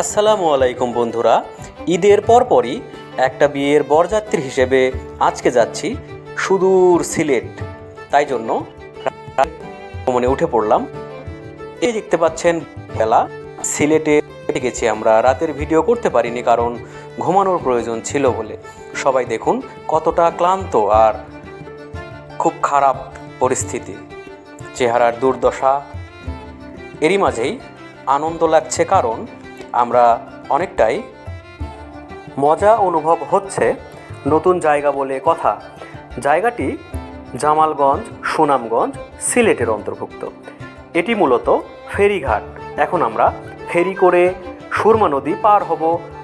আসসালামু আলাইকুম বন্ধুরা। ঈদের পরপরই একটা বিয়ের বরযাত্রী হিসেবে আজকে যাচ্ছি সুদূর সিলেট। তাই জন্য ভ্রমণে উঠে পড়লাম। এই দেখতে পাচ্ছেন বেলা সিলেটে গেছি আমরা। রাতের ভিডিও করতে পারিনি কারণ ঘুমানোর প্রয়োজন ছিল বলে। সবাই দেখুন কতটা ক্লান্ত আর খুব খারাপ পরিস্থিতি, চেহারার দুর্দশা। এরই মাঝেই আনন্দ লাগছে কারণ আমরা অনেকটাই মজা অনুভব হচ্ছে। নতুন জায়গা বলে কথা। জায়গাটি জামালগঞ্জ, সুনামগঞ্জ, সিলেটের অন্তর্ভুক্ত। এটি মূলত ফেরিঘাট। এখন আমরা ফেরি করে সুরমা নদী পার হব।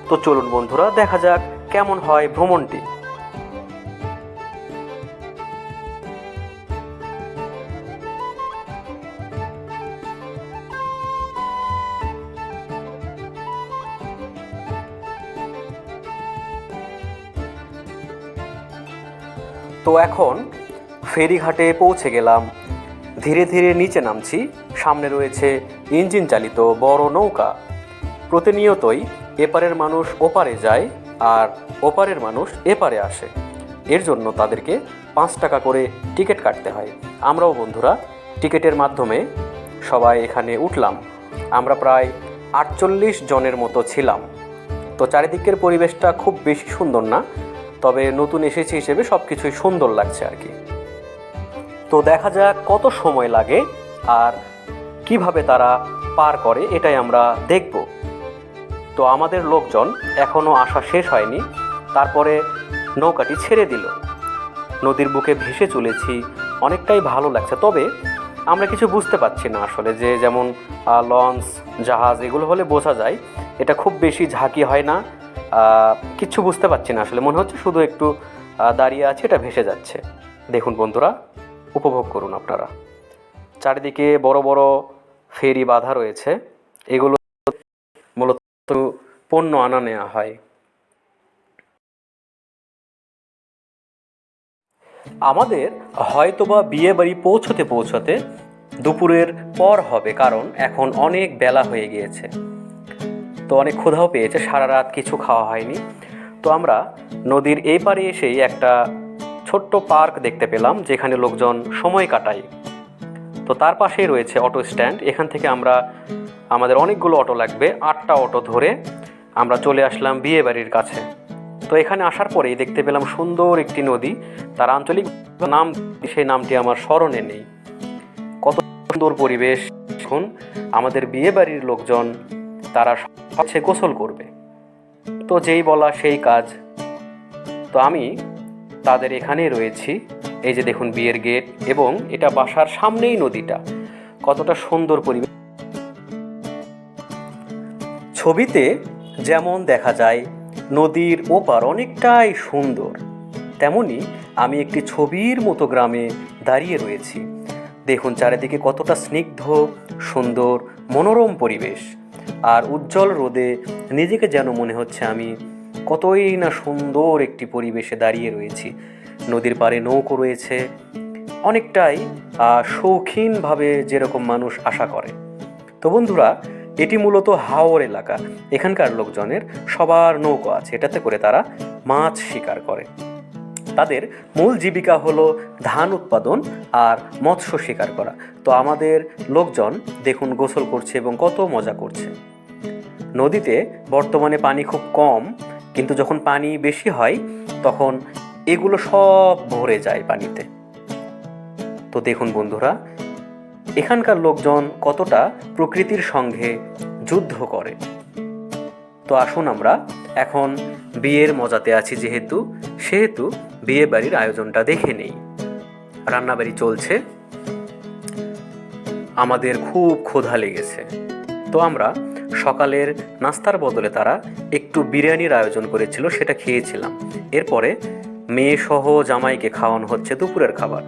তো চলুন বন্ধুরা, দেখা যাক কেমন হয় ভ্রমণটি। তো এখন ফেরিঘাটে পৌঁছে গেলাম। ধীরে ধীরে নিচে নামছি। সামনে রয়েছে ইঞ্জিন চালিত বড় নৌকা। প্রতিনিয়তই এপারের মানুষ ওপারে যায় আর ওপারের মানুষ এপারে আসে। এর জন্য তাদেরকে 5 টাকা করে টিকিট কাটতে হয়। আমরাও বন্ধুরা টিকিটের মাধ্যমে সবাই এখানে উঠলাম। আমরা প্রায় 48 জনের মতো ছিলাম। তো চারিদিকের পরিবেশটা খুব বেশি সুন্দর না, তবে নতুন এসেছি হিসেবে সব কিছুই সুন্দর লাগছে আর কি। তো দেখা যাক কত সময় লাগে আর কিভাবে তারা পার করে, এটাই আমরা দেখব। তো আমাদের লোকজন এখনও আসা শেষ হয়নি, তারপরে নৌকাটি ছেড়ে দিল। নদীর বুকে ভেসে চলেছি, অনেকটাই ভালো লাগছে। তবে আমরা কিছু বুঝতে পারছি না আসলে, যে যেমন লঞ্চ, জাহাজ এগুলো হলে বোঝা যায়। এটা খুব বেশি ঝাঁকি হয় না, কিচ্ছু বুঝতে পারছি না আসলে। মনে হচ্ছে শুধু একটু দাঁড়িয়ে আছে, এটা ভেসে যাচ্ছে। দেখুন বন্ধুরা, উপভোগ করুন আপনারা। চারিদিকে বড় বড় ফেরি বাঁধা রয়েছে। এগুলো মূলত পণ্য আনা নেওয়া হয়। আমাদের হয়তোবা বিয়ে বাড়ি পৌঁছতে পৌঁছতে দুপুরের পর হবে, কারণ এখন অনেক বেলা হয়ে গিয়েছে। তো অনেক ক্ষুধাও পেয়েছে, সারা রাত কিছু খাওয়া হয়নি। তো আমরা নদীর এই পারে এসেই একটা ছোট্ট পার্ক দেখতে পেলাম, যেখানে লোকজন সময় কাটায়। তো তার পাশেই রয়েছে অটো স্ট্যান্ড। এখান থেকে আমরা, আমাদের অনেকগুলো অটো লাগবে, 8টা অটো ধরে আমরা চলে আসলাম বিয়ে বাড়ির কাছে। তো এখানে আসার পরেই দেখতে পেলাম সুন্দর একটি নদী। তার আঞ্চলিক নাম, সেই নামটি আমার স্মরণে নেই। কত সুন্দর পরিবেশ। এখন আমাদের বিয়ে বাড়ির লোকজন তারা হচ্ছে গোসল করবে। তো যেই বলা সেই কাজ। তো আমি তাদের এখানেই রয়েছি। এই যে দেখুন বিয়ের গেট, এবং এটা বাসার সামনেই নদীটা। কতটা সুন্দর পরিবেশ। ছবিতে যেমন দেখা যায় নদীর ওপার অনেকটাই সুন্দর, তেমনি আমি একটি ছবির মতো গ্রামে দাঁড়িয়ে রয়েছি। দেখুন চারিদিকে কতটা স্নিগ্ধ, সুন্দর, মনোরম পরিবেশ। আর উজ্জ্বল রোদে নিজেকে যেন মনে হচ্ছে আমি কতই না সুন্দর একটি পরিবেশে দাঁড়িয়ে রয়েছি। নদীর পাড়ে নৌকো রয়েছে, অনেকটাই শৌখিনভাবে যেরকম মানুষ আশা করে। তো বন্ধুরা, এটি মূলত হাওর এলাকা। এখানকার লোকজনের সবার নৌকো আছে, এটাতে করে তারা মাছ শিকার করে। তাদের মূল জীবিকা হলো ধান উৎপাদন আর মৎস্য শিকার করা। তো আমাদের লোকজন দেখুন গোসল করছে এবং কত মজা করছে। নদীতে বর্তমানে পানি খুব কম, কিন্তু যখন পানি বেশি হয় তখন এগুলো সব ভরে যায় পানিতে। তো দেখুন বন্ধুরা, এখানকার লোকজন কতটা প্রকৃতির সঙ্গে যুদ্ধ করে। তো আসুন আমরা এখন বিয়ের মজাতে আছি সেহেতু বিয়ে বাড়ির আয়োজনটা দেখে নেই। রান্নাবাড়ি চলছে, আমাদের খুব ক্ষুধা লেগেছে। তো আমরা সকালের নাস্তার বদলে তারা একটু বিরিয়ানির আয়োজন করেছিল, সেটা খেয়েছিলাম। এরপরে মেয়ে সহ জামাইকে খাওয়ানো হচ্ছে দুপুরের খাবার।